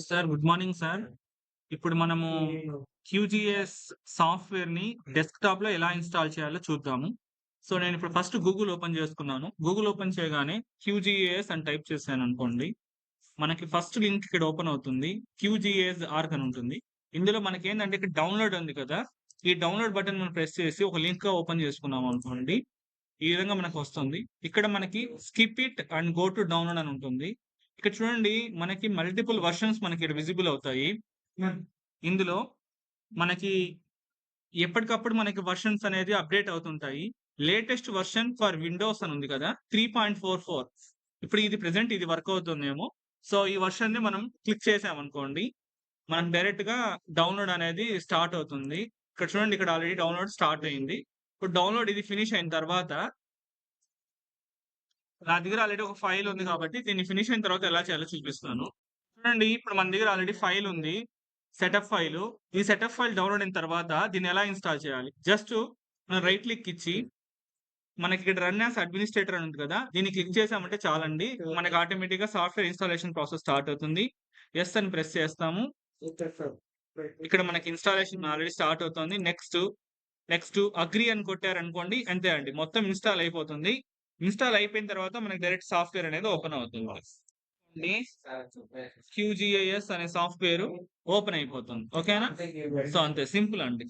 Sir good morning sir. ఇప్పుడు మనము క్యూజీఎస్ సాఫ్ట్‌వేర్‌ని డెస్క్‌టాప్‌లో ఎలా ఇన్‌స్టాల్ చేయాలో చూద్దాము. సో, నేనిప్పుడు ఫస్ట్ గూగుల్ ఓపెన్ చేసుకున్నాను. గూగుల్ ఓపెన్ చేయగానే క్యూజీఏఎస్ అని టైప్ చేశాననుకోండి. మనకి ఫస్ట్ లింక్ ఇక్కడ ఓపెన్ అవుతుంది. క్యూజీఏఎస్ ఆర్గ్ అని ఉంటుంది. ఇందులో మనకేందంటే ఇక్కడ డౌన్‌లోడ్ ఉంది కదా! ఈ డౌన్‌లోడ్ బటన్ మనం ప్రెస్ చేసి ఒక లింక్‌గా ఓపెన్ చేసుకున్నామనుకోండి. ఈ విధంగా మనకొస్తుంది. ఇక్కడ మనకి skip it and go to download అని ఉంటుంది. ఇక్కడ చూడండి మనకి మల్టిపుల్ వెర్షన్స్ మనకి విజిబుల్ అవుతాయి. ఇందులో మనకి ఎప్పటికప్పుడు మనకి వెర్షన్స్ అనేది అప్‌డేట్ అవుతుంటాయి. లేటెస్ట్ వెర్షన్ ఫర్ విండోస్ అని ఉంది కదా! 3.44 ఇప్పుడు ఇది ప్రెజెంట్ ఇది వర్క్ అవుతుందేమో. సో, ఈ వెర్షన్‌ని మనం క్లిక్ చేసామనుకోండి. మనకు డైరెక్ట్‌గా డౌన్‌లోడ్ అనేది స్టార్ట్ అవుతుంది. ఇక్కడ చూడండి ఇక్కడ ఆల్రెడీ డౌన్‌లోడ్ స్టార్ట్ అయింది. ఇప్పుడు డౌన్‌లోడ్ ఇది ఫినిష్ అయిన తర్వాత నా దగ్గర ఆల్రెడీ ఒక ఫైల్ ఉంది కాబట్టి దీన్ని ఫినిష్ అయిన తర్వాత ఎలా చేయాలో చూపిస్తాను. చూడండి ఇప్పుడు మన దగ్గర ఆల్రెడీ ఫైల్ ఉంది. Setup file. ఈ సెటప్ ఫైల్ డౌన్‌లోడ్ అయిన తర్వాత దీన్ని ఎలా ఇన్‌స్టాల్ చేయాలి? జస్ట్ మనం రైట్ క్లిక్ ఇచ్చి మనకి ఇక్కడ రన్ యాస్ అడ్మినిస్ట్రేటర్ అని ఉంది కదా! దీన్ని క్లిక్ చేసామంటే చాలండి. మనకి ఆటోమేటిక్‌గా సాఫ్ట్‌వేర్ ఇన్‌స్టాలేషన్ ప్రాసెస్ స్టార్ట్ అవుతుంది. యెస్ అని ప్రెస్ చేస్తాము. ఇక్కడ మనకి ఇన్‌స్టాలేషన్ ఆల్రెడీ స్టార్ట్ అవుతుంది. నెక్స్ట్ అగ్రీ అని కొట్టారనుకోండి అంతే అండి. మొత్తం ఇన్‌స్టాల్ అయిపోతుంది. ఇన్‌స్టాల్ అయిపోయిన తర్వాత మనకి డైరెక్ట్ సాఫ్ట్‌వేర్ అనేది ఓపెన్ అవుతుంది. ని క్యూజీఐఎస్ అనే సాఫ్ట్‌వేర్ ఓపెన్ అయిపోతుంది. ఓకేనా? సో, అంతే సింపుల్ అండి.